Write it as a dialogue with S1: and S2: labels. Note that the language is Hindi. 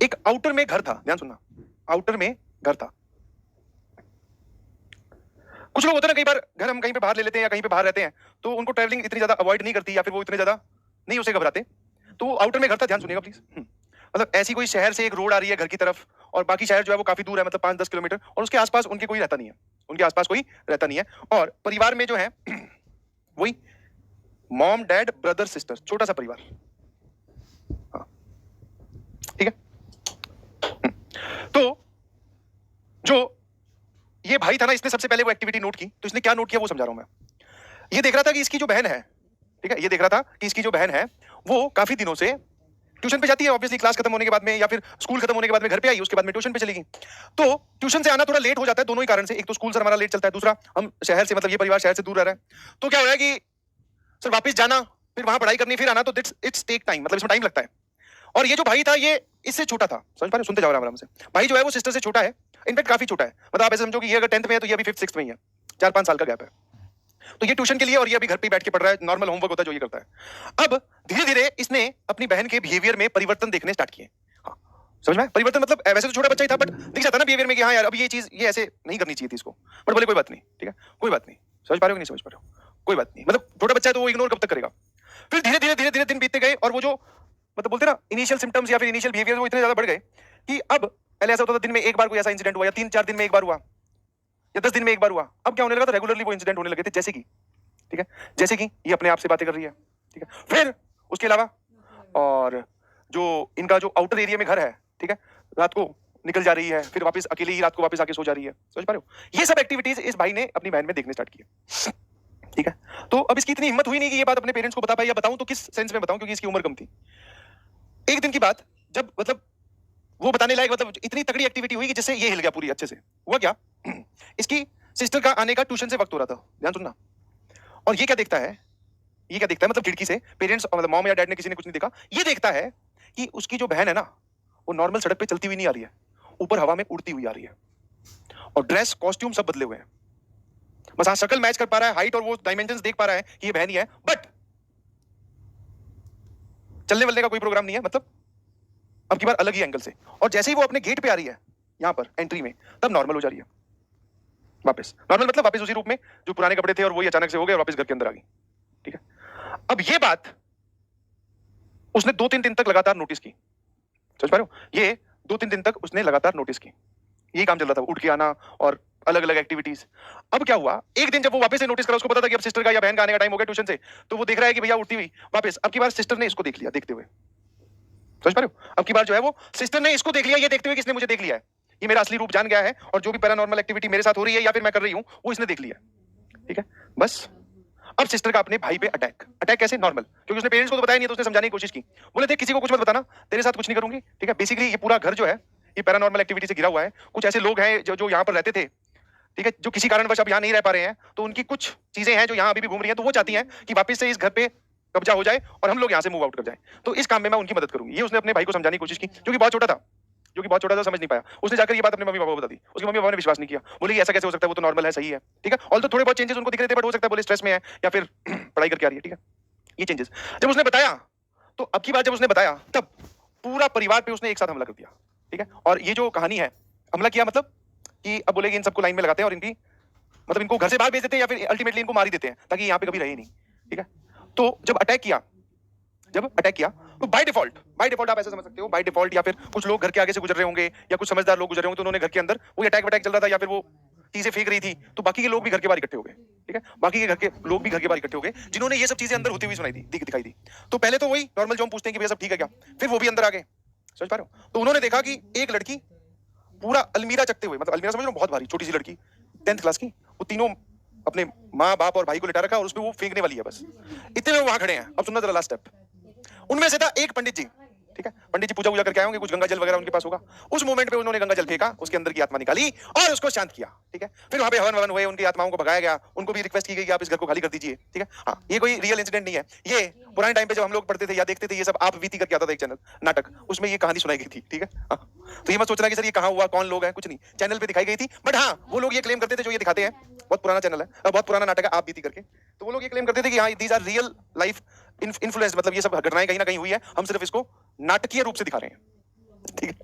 S1: एक आउटर में घर था, ध्यान सुनना, आउटर में घर था। कुछ लोग होते हैं ना, कई बार घर हम कहीं पे बाहर ले लेते हैं या कहीं पे बाहर रहते हैं तो उनको ट्रैवलिंग इतनी ज्यादा अवॉइड नहीं करती या फिर वो इतने ज्यादा नहीं उसे घबराते। तो आउटर में घर था, ध्यान सुनिएगा प्लीज। मतलब ऐसी कोई शहर से एक रोड आ रही है घर की तरफ और बाकी शहर जो है वो काफी दूर है, मतलब 5-10 किलोमीटर, और उसके आसपास उनके कोई रहता नहीं है, उनके आसपास कोई रहता नहीं है। और परिवार में जो है वही मॉम डैड ब्रदर सिस्टर, छोटा सा परिवार। हाँ, ठीक है। तो जो ये भाई था ना, इसने सबसे पहले वो एक्टिविटी नोट की। तो इसने क्या नोट किया वो समझा रहा हूं मैं। ये देख रहा था कि इसकी जो बहन है, ठीक है, ये देख रहा था कि इसकी जो बहन है वो काफी दिनों से ट्यूशन पे जाती है, ऑब्वियसली क्लास खत्म होने के बाद में या फिर स्कूल खत्म होने के बाद में घर पे आई, उसके बाद में ट्यूशन पे चली गई। तो ट्यूशन से आना थोड़ा लेट हो जाता है, दोनों ही कारण से। एक तो स्कूल सर हमारा लेट चलता है, दूसरा हम शहर से, मतलब ये परिवार शहर से दूर रह रहा है। तो क्या हो रहा है कि सर वापस जाना, फिर वहां पढ़ाई करनी, फिर आना, तो इट्स टेक टाइम, मतलब इसमें टाइम लगता है। और ये जो भाई था ये इससे छोटा था, समझ पा रहे, सुनते जाओ आराम से। भाई जो है वो सिस्टर से छोटा है, इनफैक्ट काफी छोटा है। मतलब आप ऐसे समझो कि ये अगर 10th में है तो ये अभी 5th-6th में ही है, 4-5 साल का गैप है। तो ये ट्यूशन के लिए और ये अभी घर पे बैठ के पढ़ रहा है, नॉर्मल होमवर्क होता है जो ये करता है। अब धीरे धीरे इसने अपनी बहन के बिहेवियर में परिवर्तन देखने स्टार्ट किए। हाँ, समझ में? परिवर्तन मतलब वैसे तो छोटा बच्चा ही था, बट दिख जाता ना बिहेवियर में कि हाँ यार अब ये चीज ये ऐसे नहीं करनी चाहिए थी इसको। बट बोले कोई बात नहीं, ठीक है, कोई बात नहीं। समझ पा रहे हो कि नहीं समझ पा रहे हो? कोई बात नहीं, मतलब छोटा बच्चा है तो वो इग्नोर कब तक करेगा। फिर धीरे धीरे धीरे धीरे दिन बीतते गए और वो जो मतलब बोलते ना इनिशियल सिम्टम्स या फिर इनिशियल बिहेवियर वो इतने ज्यादा बढ़ गए कि अब पहले ऐसा होता था दिन में एक बार कोई ऐसा इंसिडेंट हुआ या 3-4 दिन में एक बार हुआ या 10 दिन में एक बार हुआ। अब क्या होने लगा था, रेगुलरली वो इंसिडेंट होने लगे थे। जैसे कि, ठीक है, जैसे कि ये अपने आप से बातें कर रही है, ठीक है, फिर उसके अलावा और जो इनका जो आउटर एरिया में घर है, ठीक है, रात को निकल जा रही है, फिर वापस अकेले ही रात को वापस आके सो जा रही है। समझ पा रहे हो? ये सब एक्टिविटीज इस भाई ने अपनी बहन में देखने स्टार्ट किए, ठीक है। तो अब इसकी इतनी हिम्मत हुई नहीं कि ये बात अपने पेरेंट्स को बता पाए, या बताऊं तो किस सेंस में बताऊं, क्योंकि इसकी उम्र कम थी। एक दिन की बात, जब मतलब वो बताने लायक, मतलब इतनी तगड़ी एक्टिविटी हुई कि जिससे ये हिल गया पूरी अच्छे से। हुआ क्या, इसकी सिस्टर का आने का ट्यूशन से वक्त हो रहा था, ध्यान सुनना। और ये क्या देखता है, ये क्या देखता है, मतलब खिड़की से पेरेंट्स मतलब मॉम या डैड ने किसी ने कुछ नहीं देखा, ये देखता है कि उसकी जो बहन है ना वो नॉर्मल सड़क पे चलती हुई नहीं आ रही है, ऊपर हवा में उड़ती हुई आ रही है। और ड्रेस कॉस्ट्यूम सब बदले हुए हैं। बस हाँ शक्ल मैच कर पा रहा है, हाइट और वो डायमेंशंस देख पा रहा है कि ये बहन ही है, बट चलने वलने का कोई प्रोग्राम नहीं है, मतलब अब की बार अलग ही एंगल से। और जैसे ही वो अपने गेट पे आ रही है, यहां पर एंट्री में, तब नॉर्मल हो जा रही है वापस। नॉर्मल मतलब वापस उसी रूप में जो पुराने कपड़े थे और वही अचानक से हो गए और वापस घर के अंदर आ गई, ठीक है। अब ये बात उसने 2-3 दिन तक लगातार नोटिस की। समझ पा रहे हो? ये 2-3 दिन तक उसने लगातार नोटिस की, यही काम चल रहा था, उठ के आना और अलग अलग एक्टिविटीज। अब क्या हुआ, एक दिन जब वो वापस से नोटिस करा, उसको पता था कि अब सिस्टर का या बहन का आने का टाइम हो गया ट्यूशन से, तो वो देख रहा है कि भैया उठती हुई वापस। अब की बार सिस्टर ने इसको देख लिया देखते हुए। समझ पा रहे हो? अब की बार जो है वो सिस्टर ने इसको देख लिया, ये देखते हुए किसने मुझे देख लिया है, ये मेरा असली रूप जान गया है और जो भी पैरानॉर्मल एक्टिविटी मेरे साथ हो रही है या फिर मैं कर रही हूं वो इसने देख लिया, ठीक है। बस अब सिस्टर का अपने भाई पे अटैक। अटैक कैसे, नॉर्मल, क्योंकि उसने पेरेंट्स को तो बताया नहीं, तो उसने समझाने की कोशिश की। बोले थे किसी को कुछ मत बताना, तेरे साथ कुछ नहीं करूंगी, ठीक है। बेसिकली ये पूरा घर जो है ये पैरानॉर्मल एक्टिविटी से घिरा हुआ है। कुछ ऐसे लोग हैं जो यहाँ पर रहते थे, ठीक है, जो किसी कारणवश अब यहाँ नहीं रह पा रहे हैं, तो उनकी कुछ चीजें हैं जो यहाँ अभी भी घूम रही हैं, तो वो चाहती हैं कि वापस से इस घर पे कब्जा हो जाए और हम लोग यहाँ से मूव आउट कर जाए। तो इस काम में मैं उनकी मदद करूंगी। ये उसने अपने भाई को समझाने की कोशिश की, जो कि बहुत छोटा था, समझ नहीं पाया। उसने जाकर ये बात अपने मम्मी पापा को बता दी। उसके मम्मी पापा ने विश्वास नहीं किया, बोले कि ऐसा कैसे हो सकता है, वो तो नॉर्मल है, सही है, ठीक है। ऑल तो थोड़े बहुत चेंजेस उनको दिख रहे थे, बट हो सकता है बोले स्ट्रेस में है या फिर पढ़ाई करके आ रही है, ठीक है। ये चेंजेस जब उसने बताया, तो अब की बात जब उसने बताया तब पूरा परिवार पे उसने एक साथ हमला कर दिया, ठीक है। और ये जो कहानी है, हमला किया मतलब कि अब बोले कि इन सबको लाइन में लगाते हैं और इनकी मतलब इनको घर से बाहर भेज देते हैं या फिर अल्टीमेटली इनको मार ही देते हैं ताकि यहाँ पे कभी रहे नहीं, ठीक है। तो जब अटैक किया तो बाय डिफॉल्ट आप ऐसा समझ सकते हो, बाय डिफॉल्ट या फिर कुछ लोग घर के आगे से गुजर रहे होंगे या कुछ समझदार लोग गुजर रहे होंगे, तो उन्होंने घर के अंदर वो अटैक चल रहा था या फिर वो चीजें फेंक रही थी, तो बाकी के लोग भी घर के बाहर इकट्ठे हो गए, ठीक है। बाकी के घर के लोग भी घर के बाहर इकट्ठे हो गए जिन्होंने ये सब चीजें अंदर होती हुई सुनाई दी, दिखाई दी। तो पहले तो वही नॉर्मल जो हम पूछते हैं कि भैया सब ठीक है क्या, फिर वो भी अंदर आ गए। समझ पा रहे हो? तो उन्होंने देखा कि एक लड़की पूरा अलमीरा चकते हुए, मतलब अलमीरा समझ लो बहुत भारी, छोटी सी लड़की 10th क्लास की, वो तीनों अपने माँ बाप और भाई को लिटा रखा और उसपे वो फेंकने वाली है बस। इतने में वहां खड़े हैं। अब सुनना जरा लास्ट स्टेप। उनमें से था एक पंडित जी, ठीक है, पंडित जी पूजा करके आए होंगे, कुछ गंगा जल वगैरह उनके पास होगा। उस मोमेंट पे उन्होंने गंगा जल फेंका, उसके अंदर की आत्मा निकाली और उसको शांत किया, ठीक है। फिर वहां पे हवन ववन हुए, उनकी आत्माओं को भगाया गया, उनको भी रिक्वेस्ट की गई कि आप इस घर को खाली कर दीजिए, ठीक है। हाँ, ये कोई रियल इंसिडेंट नहीं है, ये पुराने टाइम पे जब हम लोग पढ़ते थे या देखते थे, ये सब आप बीती करके आता था एक चैनल नाटक, उसमें ये कहानी सुनाई गई थी, ठीक है। हाँ, तो ये मत सोचना कि सर ये कहाँ हुआ, कौन लोग हैं, कुछ नहीं, चैनल पे दिखाई गई थी। बट हाँ, वो लोग ये क्लेम करते थे, जो ये दिखाते हैं, बहुत पुराना चैनल है, बहुत पुराना नाटक है आप बीती करके, तो वो लोग ये क्लेम करते थे कि हाँ these are real life influence, मतलब ये सब घटनाएं कहीं ना कहीं हुई है, हम सिर्फ इसको नाटकीय रूप से दिखा रहे हैं, ठीक है।